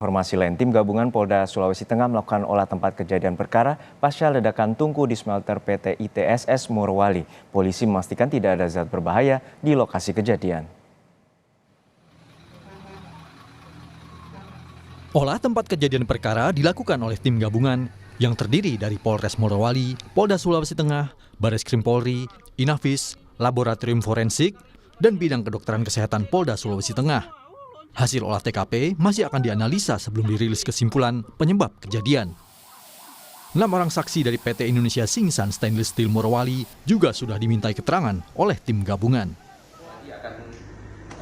Informasi lain, tim gabungan Polda Sulawesi Tengah melakukan olah tempat kejadian perkara pasca ledakan tungku di smelter PT ITSS Morowali. Polisi memastikan tidak ada zat berbahaya di lokasi kejadian. Olah tempat kejadian perkara dilakukan oleh tim gabungan yang terdiri dari Polres Morowali, Polda Sulawesi Tengah, Bareskrim Polri, Inafis, Laboratorium Forensik, dan Bidang Kedokteran Kesehatan Polda Sulawesi Tengah. Hasil olah TKP masih akan dianalisa sebelum dirilis kesimpulan penyebab kejadian. 6 orang saksi dari PT Indonesia Singsan Stainless Steel Morowali juga sudah dimintai keterangan oleh tim gabungan. Akan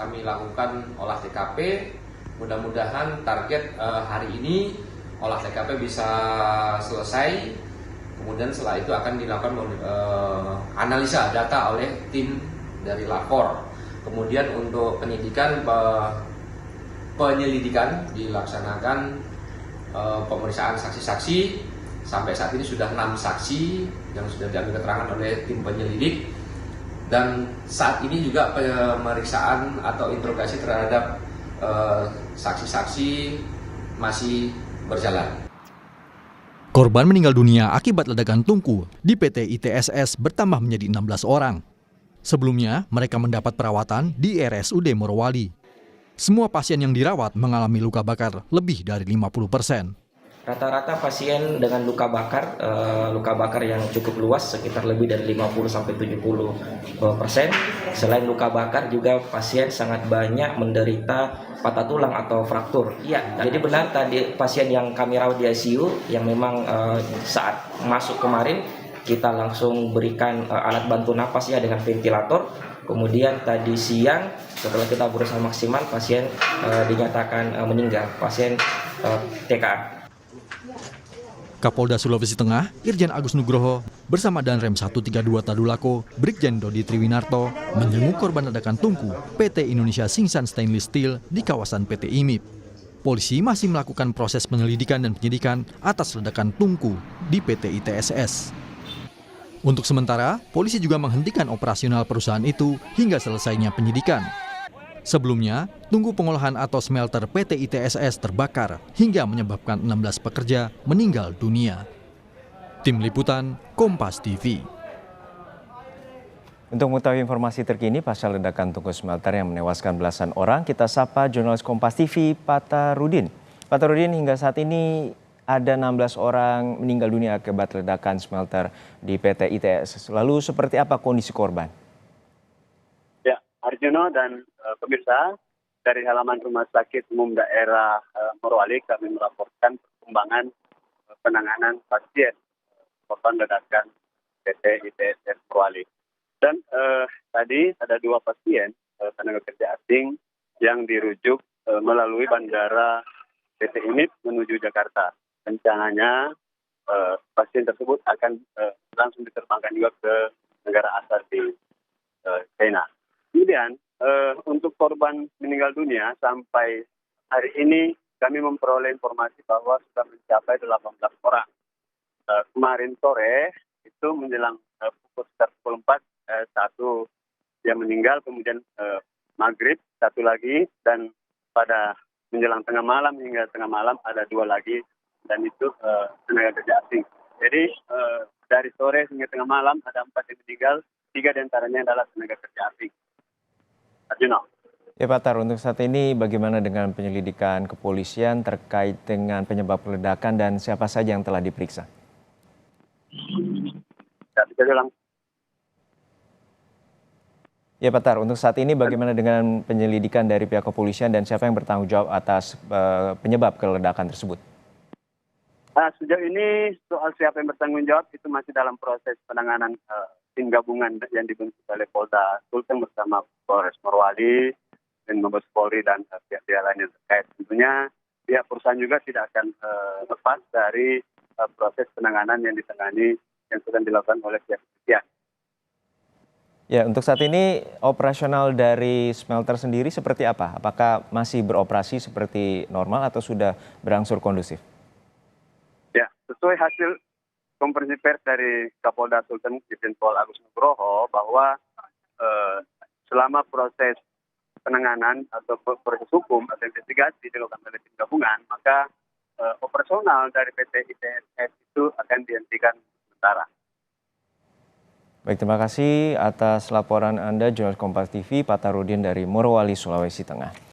kami lakukan olah TKP, mudah-mudahan target hari ini olah TKP bisa selesai. Kemudian setelah itu akan dilakukan analisa data oleh tim dari lapor. Kemudian untuk penyelidikan dilaksanakan pemeriksaan saksi-saksi. Sampai saat ini sudah 6 saksi yang sudah diambil keterangan oleh tim penyelidik, dan saat ini juga pemeriksaan atau interogasi terhadap saksi-saksi masih berjalan. Korban meninggal dunia akibat ledakan tungku di PT ITSS bertambah menjadi 16 orang. Sebelumnya mereka mendapat perawatan di RSUD Morowali. Semua pasien yang dirawat mengalami luka bakar lebih dari 50%. Rata-rata pasien dengan luka bakar yang cukup luas, sekitar lebih dari 50-70%. Selain luka bakar juga pasien sangat banyak menderita patah tulang atau fraktur. Iya, jadi benar tadi pasien yang kami rawat di ICU yang memang saat masuk kemarin kita langsung berikan alat bantu napas ya dengan ventilator. Kemudian tadi siang setelah kita berusaha maksimal, pasien dinyatakan meninggal, pasien TKA. Kapolda Sulawesi Tengah, Irjen Agus Nugroho, bersama Danrem 132 Tadulako, Brigjen Dodi Triwinarto, menjenguk korban ledakan tungku PT Indonesia Singsan Stainless Steel di kawasan PT IMIP. Polisi masih melakukan proses penyelidikan dan penyidikan atas ledakan tungku di PT ITSS. Untuk sementara, polisi juga menghentikan operasional perusahaan itu hingga selesainya penyidikan. Sebelumnya, tungku pengolahan atau smelter PT ITSS terbakar hingga menyebabkan 16 pekerja meninggal dunia. Tim Liputan, Kompas TV. Untuk mengetahui informasi terkini pasca ledakan tungku smelter yang menewaskan belasan orang, kita sapa jurnalis Kompas TV, Patarudin. Patarudin, hingga saat ini ada 16 orang meninggal dunia akibat ledakan smelter di PT ITSS. Lalu seperti apa kondisi korban? Ya, Arjuno dan pemirsa, dari halaman Rumah Sakit Umum Daerah Morowali kami melaporkan perkembangan penanganan pasien korban ledakan PT ITSS Morowali. Dan tadi ada 2 pasien tenaga kerja asing yang dirujuk melalui bandara PT IMIP menuju Jakarta. Rencananya pasien tersebut akan langsung diterbangkan juga ke negara asal di China. Kemudian untuk korban meninggal dunia sampai hari ini kami memperoleh informasi bahwa sudah mencapai 18 orang. Kemarin sore itu menjelang pukul 4, satu yang meninggal, kemudian maghrib 1 lagi, dan pada menjelang tengah malam hingga tengah malam ada 2 lagi, dan itu tenaga kerja asing. Jadi dari sore hingga tengah malam ada 4 yang meninggal, 3 diantaranya adalah tenaga kerja asing. Arjuno. Ya Pak Tar, untuk saat ini bagaimana dengan penyelidikan kepolisian terkait dengan penyebab ledakan dan siapa saja yang telah diperiksa? Ya Pak Tar, untuk saat ini bagaimana dengan penyelidikan dari pihak kepolisian dan siapa yang bertanggung jawab atas penyebab keledakan tersebut? Sejauh ini soal siapa yang bertanggung jawab itu masih dalam proses penanganan tim gabungan yang dibentuk oleh Polda Sulteng bersama Polres Morowali dan Mabes Polri dan pihak-pihak lain yang terkait. Tentunya pihak perusahaan juga tidak akan lepas dari proses penanganan yang ditangani yang sedang dilakukan oleh pihak kepolisian. Ya, untuk saat ini operasional dari smelter sendiri seperti apa? Apakah masih beroperasi seperti normal atau sudah berangsur kondusif? Ya, sesuai hasil konferensi pers dari Kapolda Sulteng Irjen Pol Agus Nugroho bahwa selama proses penanganan atau proses hukum atau investigasi dilakukan oleh tim gabungan, maka operasional dari PT ITSS itu akan dihentikan sementara. Baik, terima kasih atas laporan Anda, Jurnalis Kompas TV, Patarudin dari Morowali, Sulawesi Tengah.